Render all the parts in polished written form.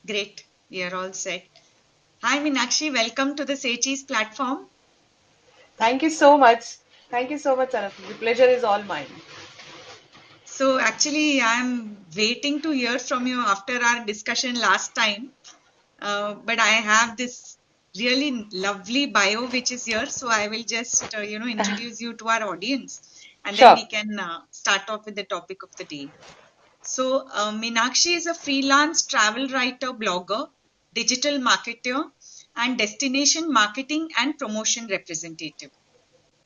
Great. We are all set. Hi, Meenakshi. Welcome to the Sechi's platform. Thank you so much. Thank you so much, Saraswati. The pleasure is all mine. So, actually, I'm waiting to hear from you after our discussion last time. But I have this really lovely bio which is here. So, I will just, introduce you to our audience and then Sure. we can start off with the topic of the day. So, Meenakshi is a freelance travel writer, blogger, digital marketer, and destination marketing and promotion representative.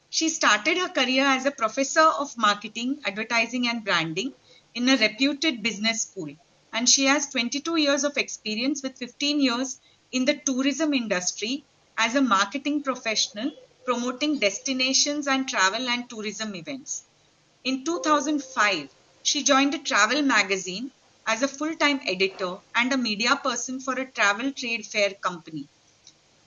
She started her career as a professor of marketing, advertising, and branding in a reputed business school. And she has 22 years of experience with 15 years in the tourism industry as a marketing professional, promoting destinations and travel and tourism events. In 2005, she joined a travel magazine as a full-time editor and a media person for a travel trade fair company.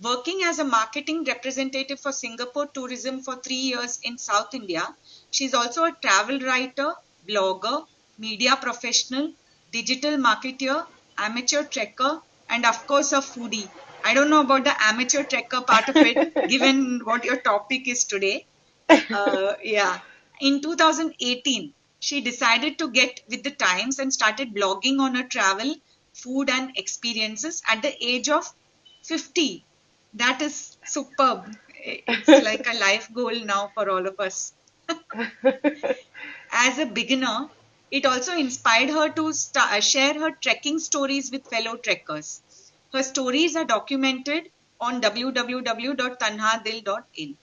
Working as a marketing representative for Singapore tourism for 3 years in South India, she is also a travel writer, blogger, media professional, digital marketer, amateur trekker, and of course a foodie. I don't know about the amateur trekker part of it, given what your topic is today. Yeah. In 2018, she decided to get with the times and started blogging on her travel, food, and experiences at the age of 50. That is superb. It's like a life goal now for all of us. As a beginner, it also inspired her to share her trekking stories with fellow trekkers. Her stories are documented on www.tanhadil.in.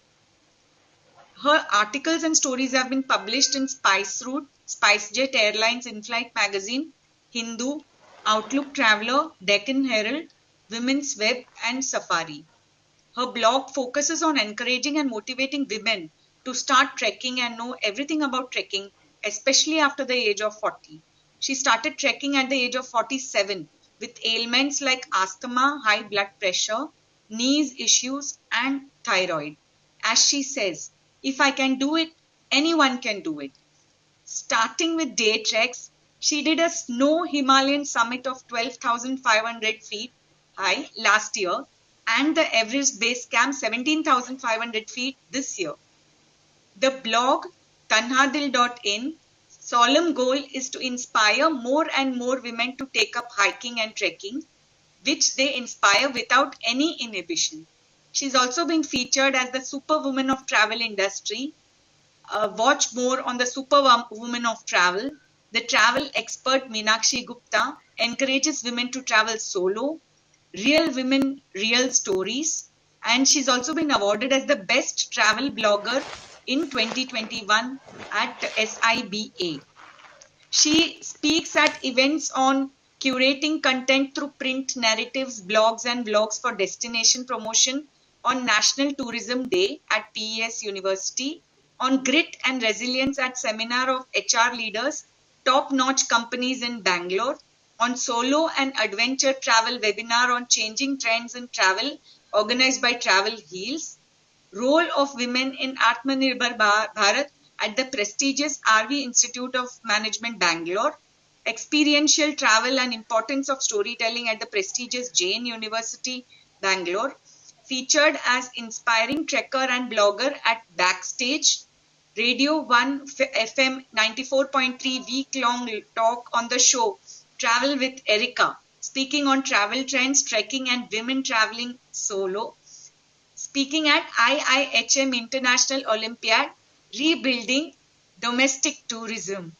Her articles and stories have been published in Spice Route, SpiceJet Airlines In-Flight Magazine, Hindu, Outlook Traveler, Deccan Herald, Women's Web, and Safari. Her blog focuses on encouraging and motivating women to start trekking and know everything about trekking, especially after the age of 40. She started trekking at the age of 47 with ailments like asthma, high blood pressure, knees issues, and thyroid. As she says, if I can do it, anyone can do it. Starting with day treks, she did a snow Himalayan summit of 12,500 feet high last year and the Everest base camp 17,500 feet this year. The blog tanhadil.in solemn goal is to inspire more and more women to take up hiking and trekking, which they inspire without any inhibition. She's also been featured as the superwoman of travel industry. Watch more on the Superwoman of Travel. The travel expert Meenakshi Gupta encourages women to travel solo, real women, real stories. And she's also been awarded as the best travel blogger in 2021 at SIBA. She speaks at events on curating content through print narratives, blogs, and vlogs for destination promotion on National Tourism Day at PES University, on grit and resilience at Seminar of HR Leaders, top-notch companies in Bangalore, on solo and adventure travel webinar on changing trends in travel organized by Travel Heals, role of women in Atmanirbhar Bharat at the prestigious RV Institute of Management, Bangalore, experiential travel and importance of storytelling at the prestigious Jain University, Bangalore, featured as inspiring trekker and blogger at Backstage, Radio 1 FM 94.3 week-long talk on the show Travel with Erica, speaking on travel trends, trekking and women traveling solo, speaking at IIHM International Olympiad, rebuilding domestic tourism.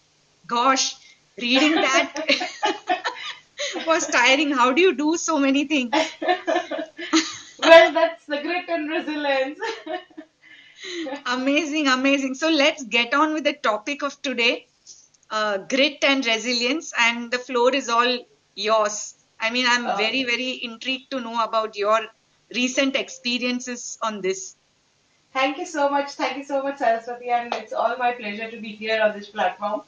Gosh, reading that was tiring. How do you do so many things? Well, that's the grit and resilience. Amazing, amazing. So let's get on with the topic of today, grit and resilience, and the floor is all yours. I mean, I'm very, very intrigued to know about your recent experiences on this. Thank you so much. Thank you so much, Saraswati, and it's all my pleasure to be here on this platform.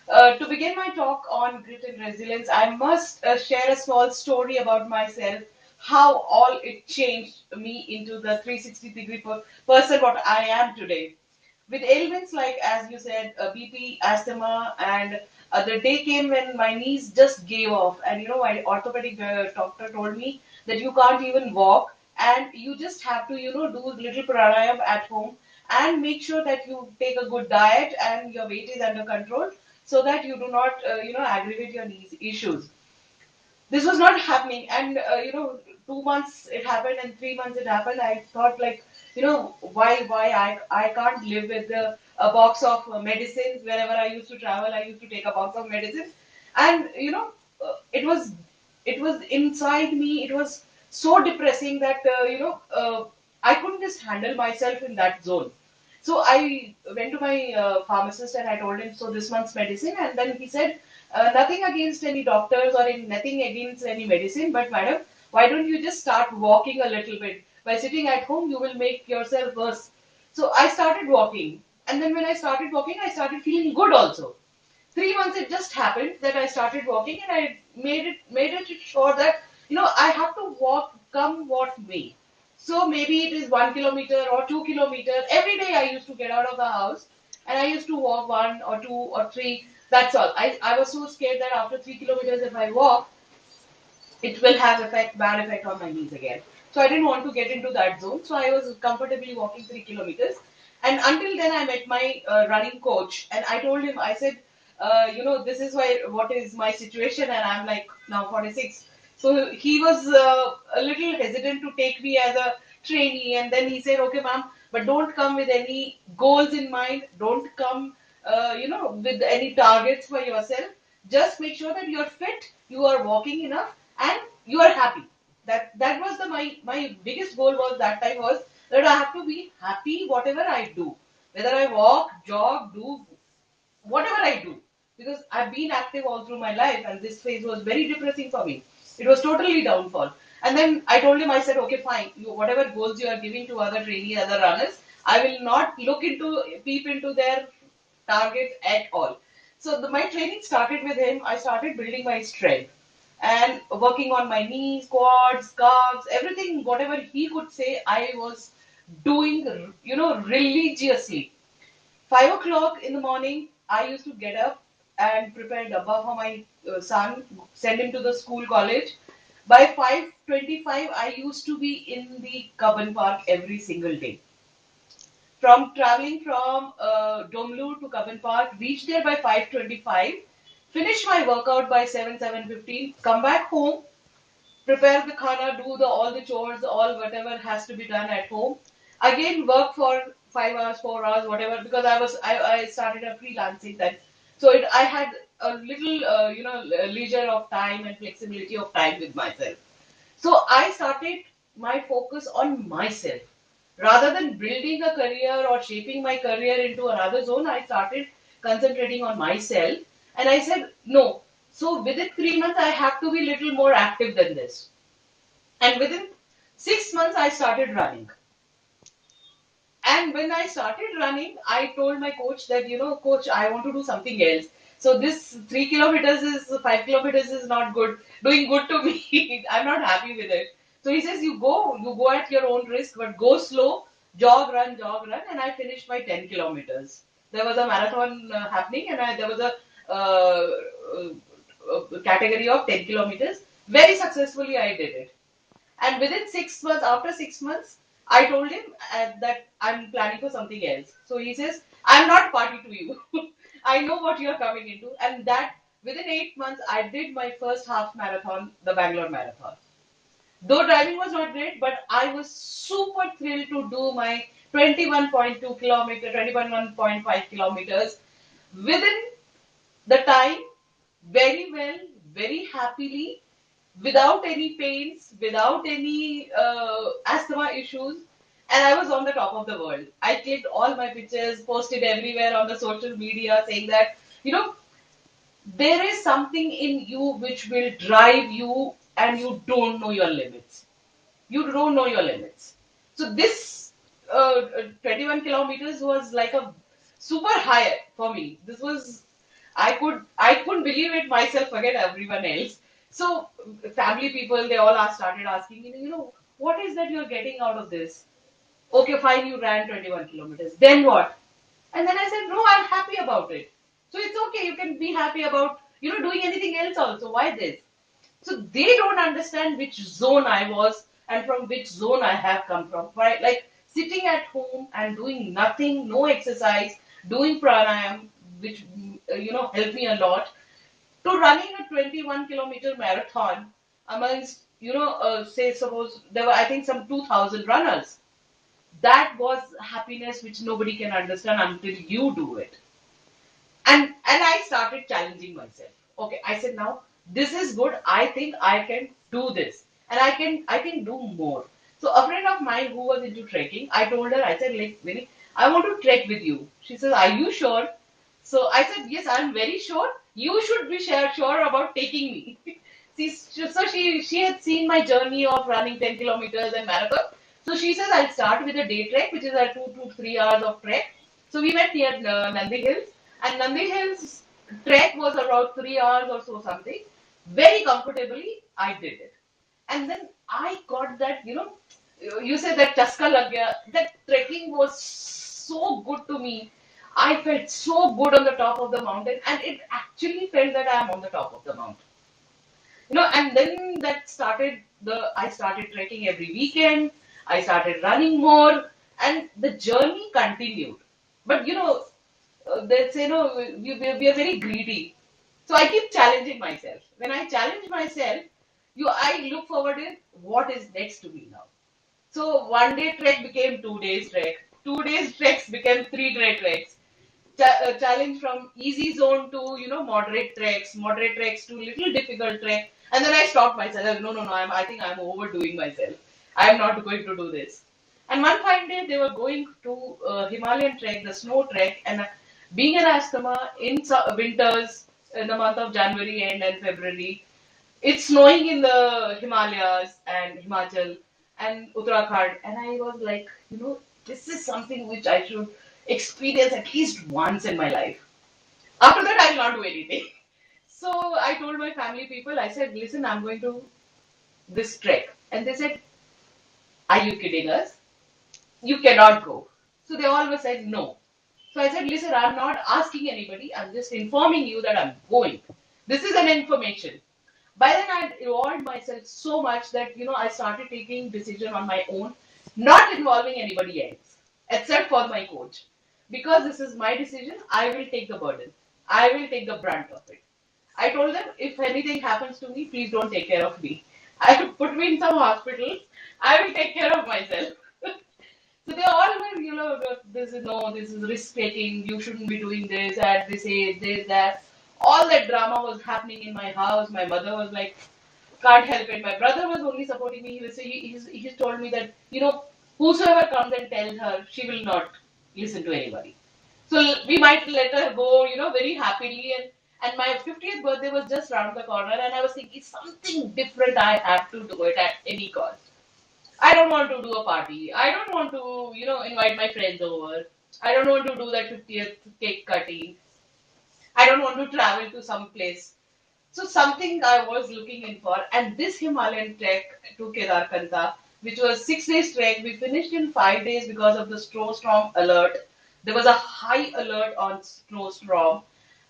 To begin my talk on grit and resilience, I must share a small story about myself, how all it changed me into the 360-degree person what I am today. with ailments like, as you said, BP, asthma, and the day came when my knees just gave off, and my orthopedic doctor told me that you can't even walk, and you just have to, do little pranayam at home, and make sure that you take a good diet and your weight is under control, so that you do not, aggravate your knees issues. This was not happening, and 2 months it happened and 3 months it happened. I thought, like, why I can't live with a box of medicines. Wherever I used to travel, I used to take a box of medicines, and it was inside me. It was so depressing that I couldn't just handle myself in that zone. So I went to my pharmacist and I told him, so this month's medicine, and then he said, nothing against any doctors or nothing against any medicine, but madam, why don't you just start walking a little bit? By sitting at home, you will make yourself worse. So I started walking, and then when I started walking, I started feeling good also. 3 months it just happened that I started walking, and I made it sure that I have to walk come what may. So maybe it is 1 kilometer or 2 kilometers. Every day I used to get out of the house and I used to walk 1 or 2 or 3. That's all. I was so scared that after 3 kilometers if I walk, it will have bad effect on my knees again. So I didn't want to get into that zone. So I was comfortably walking 3 kilometers. And until then, I met my running coach, and I told him, I said, this is what is my situation, and I'm like now 46. So he was a little hesitant to take me as a trainee, and then he said, okay, ma'am, but don't come with any goals in mind. Don't come, with any targets for yourself. Just make sure that you're fit, you are walking enough, and you are happy. That was my biggest goal was that time was that I have to be happy whatever I do, whether I walk, jog, do whatever I do, because I've been active all through my life, and this phase was very depressing for me. It was totally downfall. And then I told him, I said, okay, fine, whatever goals you are giving to other trainees, other runners, I will not peep into their targets at all. So my training started with him. I started building my strength and working on my knees, quads, calves, everything, whatever he could say, I was doing, religiously. 5 o'clock in the morning, I used to get up and prepare dabba for my son, send him to the school college. By 5:25, I used to be in the Cubbon Park every single day. From traveling from Domlu to Cubbon Park, reach there by 5:25, finish my workout by 7:15, come back home, prepare the khana, do all the chores, all whatever has to be done at home. Again, work for 5 hours, 4 hours, whatever, because I started a freelancing then. So I had a little, leisure of time and flexibility of time with myself. So I started my focus on myself. Rather than building a career or shaping my career into another zone, I started concentrating on myself. And I said, no. So within 3 months, I have to be little more active than this. And within 6 months, I started running. And when I started running, I told my coach that, coach, I want to do something else. So this 3 kilometers is 5 kilometers is not good, doing good to me. I'm not happy with it. So he says, you go at your own risk, but go slow, jog, run. And I finished my 10 kilometers. There was a marathon happening, and there was a category of 10 kilometers. Very successfully, I did it. And within 6 months, after 6 months, I told him that I'm planning for something else. So he says, I'm not party to you. I know what you're coming into. And that within 8 months, I did my first half marathon, the Bangalore Marathon. Though driving was not great, but I was super thrilled to do my 21.2 kilometer, 21.5 kilometers within the time, very well, very happily, without any pains, without any asthma issues, and I was on the top of the world. I clicked all my pictures, posted everywhere on the social media saying that, there is something in you which will drive you and you don't know your limits. You don't know your limits. So this 21 kilometers was like a super high for me. This was I couldn't believe it myself. Forget everyone else. So family people they all started asking me, what is that you're getting out of this? Okay, fine, you ran 21 kilometers. Then what? And then I said, no, I'm happy about it. So it's okay. You can be happy about, doing anything else also. Why this? So they don't understand which zone I was and from which zone I have come from. Right? Like sitting at home and doing nothing, no exercise, doing pranayam, which helped me a lot, to running a 21-kilometer marathon amongst say suppose there were I think some 2,000 runners. That was happiness which nobody can understand until you do it. And I started challenging myself. Okay, I said now this is good. I think I can do this, and I can do more. So a friend of mine who was into trekking, I told her, I said, like, Vinny, I want to trek with you. She says, are you sure? So I said, yes, I'm very sure. You should be sure about taking me. So she had seen my journey of running 10 kilometers and marathon. So she says, I'll start with a day trek, which is a 2 to 3 hours of trek. So we went near Nandi Hills, and Nandi Hills trek was around 3 hours or so something. Very comfortably, I did it. And then I got that, you said that chaska lag gaya. That trekking was so good to me. I felt so good on the top of the mountain, and it actually felt that I am on the top of the mountain. And then that started I started trekking every weekend. I started running more, and the journey continued. But they say no, we are very greedy. So I keep challenging myself. When I challenge myself, I look forward to what is next to me now. So 1 day trek became 2 days trek. 2 days treks became 3 day treks. Challenge from easy zone to moderate treks to little difficult trek. And then I stopped myself. No, no, no. I think I'm overdoing myself. I'm not going to do this. And one fine day they were going to Himalayan trek, the snow trek, and being an asthma in winters in the month of January and February, it's snowing in the Himalayas and Himachal and Uttarakhand, and I was like, this is something which I should experience at least once in my life. After that, I will not do anything. So I told my family people, I said, listen, I'm going to this trek. And they said, are you kidding us? You cannot go. So they all said no. So I said, listen, I'm not asking anybody. I'm just informing you that I'm going. This is an information. By then I evolved myself so much that I started taking decision on my own, not involving anybody else except for my coach. Because this is my decision, I will take the burden. I will take the brunt of it. I told them, if anything happens to me, please don't take care of me. I put me in some hospital. I will take care of myself. So they all were, this is risk taking. You shouldn't be doing this at this age, this, that. All that drama was happening in my house. My mother was like, can't help it. My brother was only supporting me. He was he's told me that whosoever comes and tells her, she will not listen to anybody. So we might let her go, very happily. And my 50th birthday was just around the corner, and I was thinking something different. I have to do it at any cost. I don't want to do a party. I don't want to, invite my friends over. I don't want to do that 50th cake cutting. I don't want to travel to some place. So something I was looking in for, and this Himalayan trek to Kedarkanta, which was 6 days trek, we finished in 5 days because of the snowstorm alert. There was a high alert on snowstorm,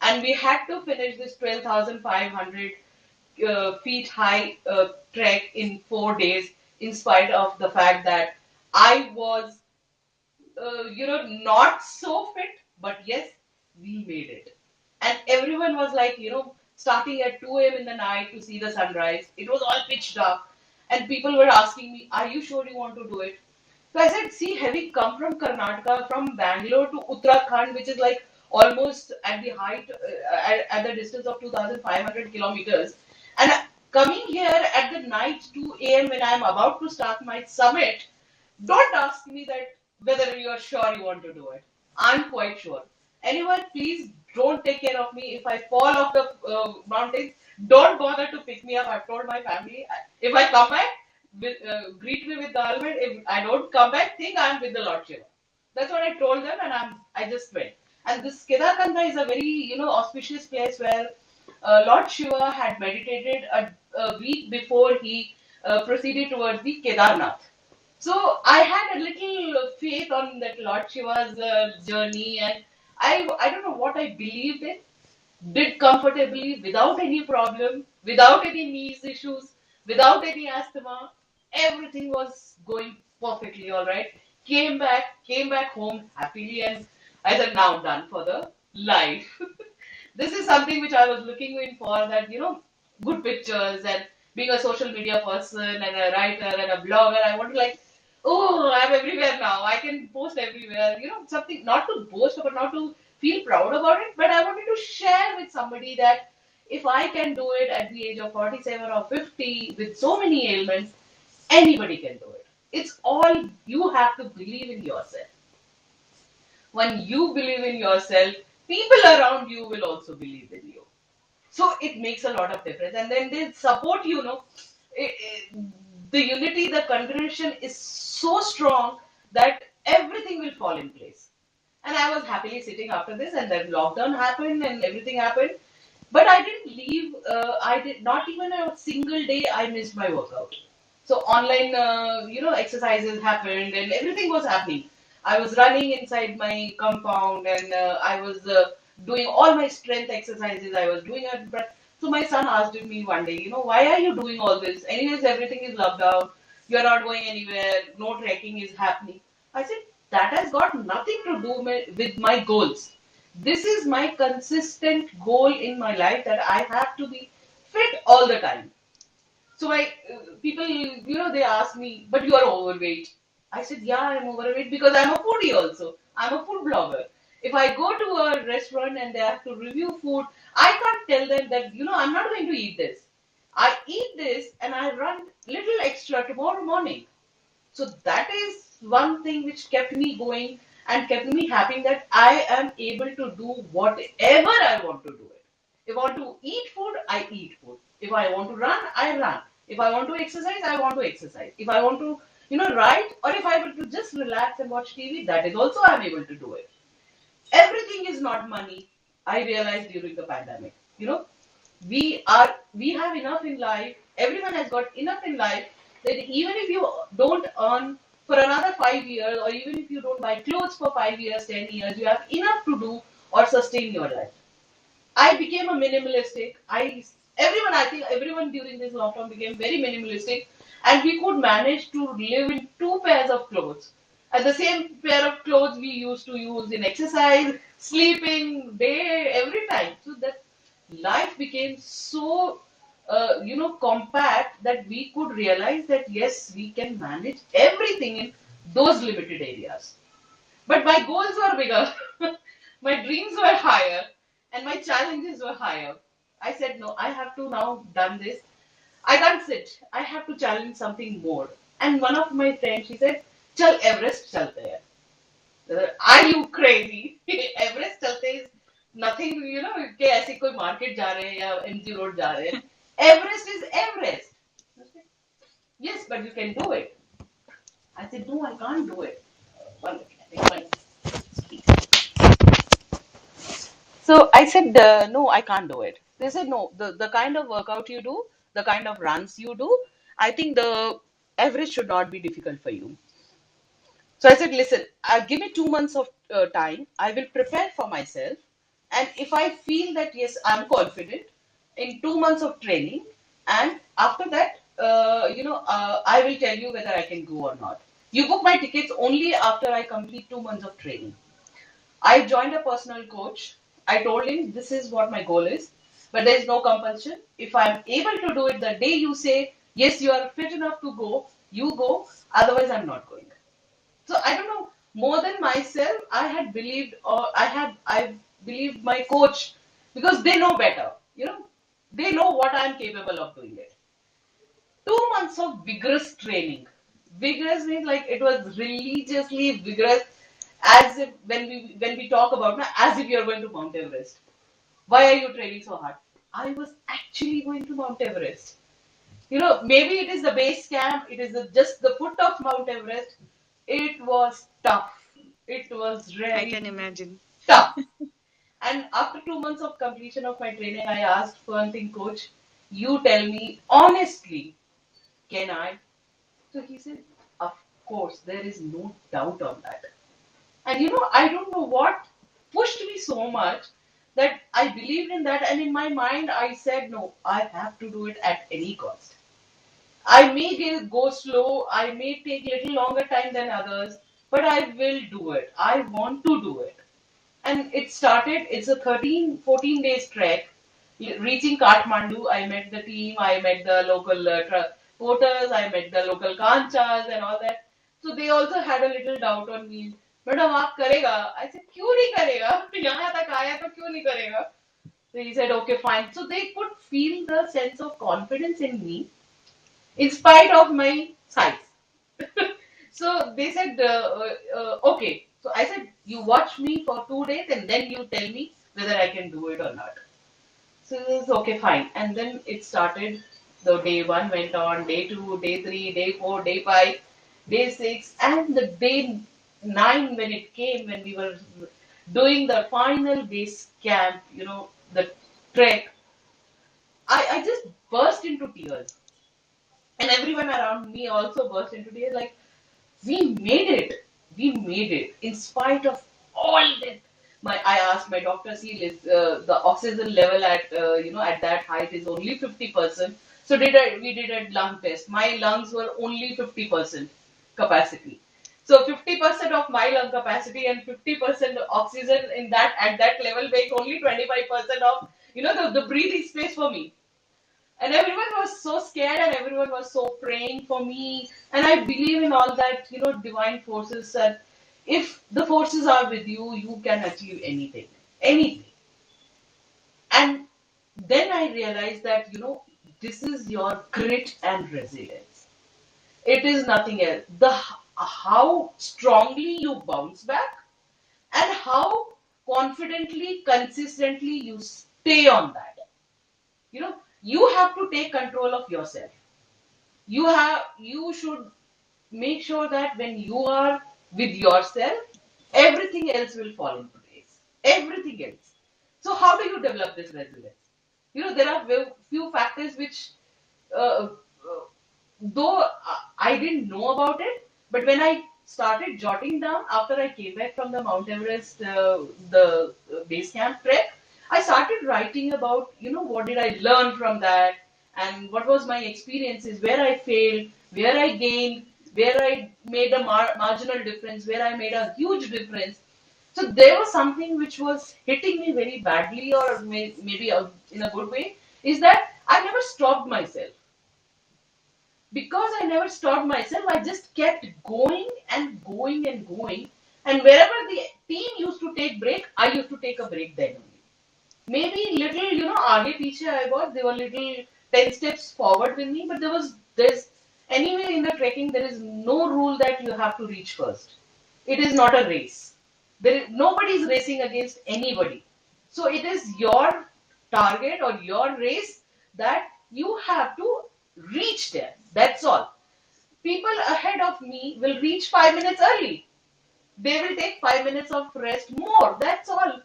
and we had to finish this 12,500 feet high trek in 4 days, in spite of the fact that I was, not so fit, but yes, we made it. And everyone was like, starting at 2 a.m. in the night to see the sunrise. It was all pitch dark. And people were asking me, are you sure you want to do it? So I said, see, having come from Karnataka, from Bangalore to Uttarakhand, which is like almost at the height, at the distance of 2,500 kilometers, and coming here at the night 2 a.m. when I'm about to start my summit, don't ask me that whether you are sure you want to do it. I'm quite sure. Anyone, please don't take care of me. If I fall off the mountains, don't bother to pick me up. I've told my family. If I come back, greet me with the helmet. If I don't come back, think I'm with the Lord Shiva. That's what I told them, and I just went. And this Kedarkanta is a very auspicious place where Lord Shiva had meditated a week before he proceeded towards the Kedarnath. So I had a little faith on that Lord Shiva's journey, and I don't know what I believed in. Did comfortably without any problem, without any knees issues, without any asthma. Everything was going perfectly all right. Came back home happily, and I said, now done for the life. This is something which I was looking in for, that, good pictures, and being a social media person and a writer and a blogger, I want to, like, oh, I'm everywhere now. I can post everywhere. Something not to boast about, not to feel proud about it, but I wanted to share with somebody that if I can do it at the age of 47 or 50 with so many ailments, anybody can do it. It's all you have to believe in yourself. When you believe in yourself, people around you will also believe in you. So it makes a lot of difference. And then they support it, the unity, the congregation is so strong that everything will fall in place. And I was happily sitting after this, and then lockdown happened and everything happened. But I didn't leave. I did not even a single day I missed my workout. So online, exercises happened and everything was happening. I was running inside my compound, and I was doing all my strength exercises. I was doing it. But so my son asked me one day, why are you doing all this? Anyways, everything is locked down. You're not going anywhere. No trekking is happening. I said, that has got nothing to do with my goals. This is my consistent goal in my life, that I have to be fit all the time. So my people, they ask me, but you are overweight. I said, yeah, I'm overweight because I'm a foodie also. I'm a food blogger. If I go to a restaurant and they have to review food, I can't tell them that, I'm not going to eat this. I eat this and I run little extra tomorrow morning. So that is one thing which kept me going and kept me happy, that I am able to do whatever I want to do it. If I want to eat food, I eat food. If I want to run, I run. If I want to exercise, I want to exercise. If I want to, write, or if I want to just relax and watch TV, that is also I'm able to do it. Everything is not money. I realized during the pandemic. We have enough in life. Everyone has got enough in life, that even if you don't earn for another 5 years, or even if you don't buy clothes for 5 years, 10 years, you have enough to do or sustain your life. I became a minimalistic. I think everyone during this lockdown became very minimalistic, and we could manage to live in two pairs of clothes. And the same pair of clothes we used to use in exercise, sleeping, day, every time. So that life became so, compact, that we could realize that yes, we can manage everything in those limited areas. But my goals were bigger, my dreams were higher, and my challenges were higher. I said, no, I have to now done this. I can't sit. I have to challenge something more. And one of my friends, she said, "Chal Everest chalte hai." Are you crazy? Everest chalte is nothing, कि ऐसे कोई market जा रहे हैं या MG Road जा रहे हैं. Everest is Everest. Yes, but you can do it. I said, no, I can't do it. One minute, I think So I said, no, I can't do it. They said, no, the kind of workout you do, the kind of runs you do, I think the average should not be difficult for you. So I said, listen, give me 2 months of time. I will prepare for myself. And if I feel that, yes, I'm confident in 2 months of training, and after that, I will tell you whether I can go or not. You book my tickets only after I complete 2 months of training. I joined a personal coach. I told him this is what my goal is, but there is no compulsion. If I'm able to do it the day you say, yes, you are fit enough to go, you go. Otherwise, I'm not going. So I don't know. More than myself, I had believed, or I believed my coach, because they know better. They know what I'm capable of doing it. 2 months of vigorous training. Vigorous means like it was religiously vigorous, as if when we talk about now, as if you're going to Mount Everest. Why are you training so hard? I was actually going to Mount Everest. Maybe it is the base camp, it is just the foot of Mount Everest. It was tough. It was I can really imagine. tough. And after 2 months of completion of my training, I asked for one thing, coach, you tell me honestly, can I? So he said, of course, there is no doubt on that. And I don't know what pushed me so much that I believed in that. And in my mind, I said, no, I have to do it at any cost. I may go slow, I may take little longer time than others, but I will do it. I want to do it. And it's a 13, 14 days trek. Reaching Kathmandu, I met the team, I met the local porters, I met the local kanchas and all that. So they also had a little doubt on me. Madam, aap karega? I said, क्यों नहीं करेगा? यहाँ तक आया तो क्यों नहीं करेगा? So he said, okay, fine. So they could feel the sense of confidence in me in spite of my size. So they said, okay. So I said, you watch me for 2 days and then you tell me whether I can do it or not. So this is okay, fine. And then it started. The day one went on, day two, day three, day four, day five, day six, and the day nine when it came, when we were doing the final base camp, the trek, I just burst into tears. And everyone around me also burst into tears. Like, we made it. We made it. In spite of all that. I asked my doctor, see, the oxygen level at that height is only 50%. So we did a lung test. My lungs were only 50% capacity. So 50% of my lung capacity and 50% oxygen at that level makes only 25% of the breathing space for me. And everyone was so scared and everyone was so praying for me. And I believe in all that, divine forces that if the forces are with you, you can achieve anything. Anything. And then I realized that, this is your grit and resilience. It is nothing else. How strongly you bounce back and how confidently, consistently you stay on that. You have to take control of yourself. You should make sure that when you are with yourself, everything else will fall into place. Everything else. So how do you develop this resilience? There are few factors which, uh, though I didn't know about it, but when I started jotting down after I came back from the Mount Everest, the base camp trek, I started writing about, what did I learn from that and what was my experiences, where I failed, where I gained, where I made a marginal difference, where I made a huge difference. So there was something which was hitting me very badly, or maybe in a good way, is that I never stopped myself. Because I never stopped myself, I just kept going and going and going. And wherever the team used to take break, I used to take a break then only. Maybe little, aage piche I was, they were little 10 steps forward with me, but there's anyway in the trekking, there is no rule that you have to reach first. It is not a race. Nobody is racing against anybody. So it is your target or your race that you have to reach there. That's all. People ahead of me will reach 5 minutes early. They will take 5 minutes of rest more. That's all.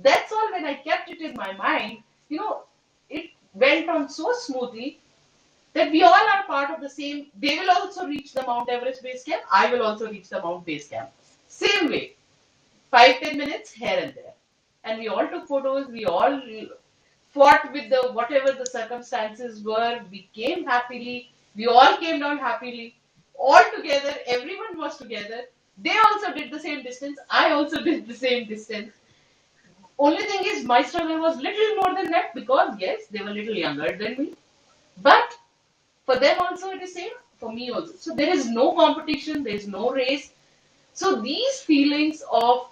That's all. When I kept it in my mind, it went on so smoothly that we all are part of the same. They will also reach the Mount Everest base camp. I will also reach the Mount base camp. Same way. 5-10 minutes here and there. And we all took photos. We all fought with the whatever the circumstances were. We came happily. We all came down happily. All together. Everyone was together. They also did the same distance. I also did the same distance. Only thing is, my struggle was little more than that because yes, they were little younger than me. But for them also it is same. For me also. So there is no competition. There is no race. So these feelings of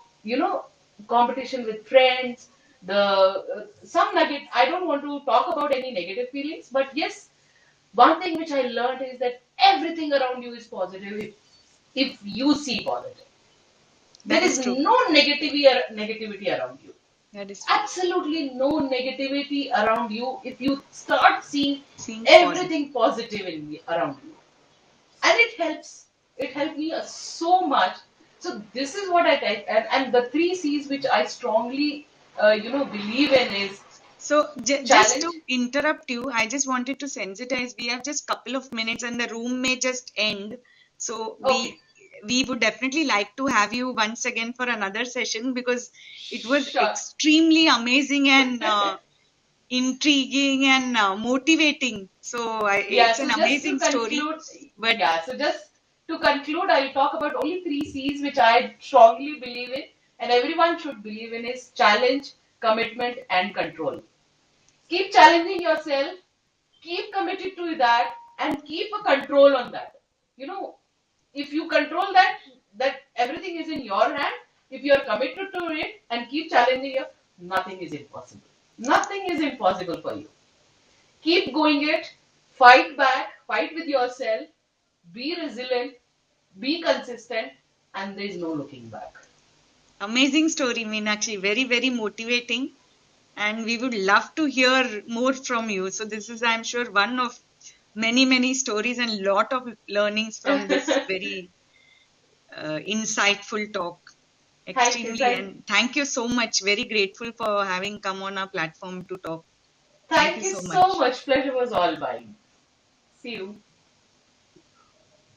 competition with friends, some nugget. I don't want to talk about any negative feelings, but yes, one thing which I learned is that everything around you is positive if you see positive. There That is is true. no negativity around you. That is true. Absolutely no negativity around you if you start seeing Seeing positive. everything positive around you. And it helps. It helped me so much. So this is what I take, and the 3 C's which I strongly, believe in is So just to challenge. interrupt you, I just wanted to sensitize. We have just couple of minutes and the room may just end. So Okay. we would definitely like to have you once again for another session, because it was Sure. extremely amazing and intriguing and motivating. So Yeah, it's an so just to amazing story. conclude, But yeah, so just to conclude, I'll talk about only three C's which I strongly believe in and everyone should believe in is challenge, commitment, and control. Keep challenging yourself, keep committed to that, and keep a control on that. You know, if you control that, that everything is in your hand. If you are committed to it and keep challenging yourself, nothing is impossible. Nothing is impossible for you. Keep going it, fight back, fight with yourself, be resilient, be consistent, and there is no looking back. amazing story, Meenakshi. Very, very motivating. And we would love to hear more from you. So this is, I'm sure, one of many, many stories and lot of learnings from this very insightful talk. Thank you. Extremely, and thank you so much. Very grateful for having come on our platform to talk. Thank you Thank you so so much. much. Pleasure was all mine. See you.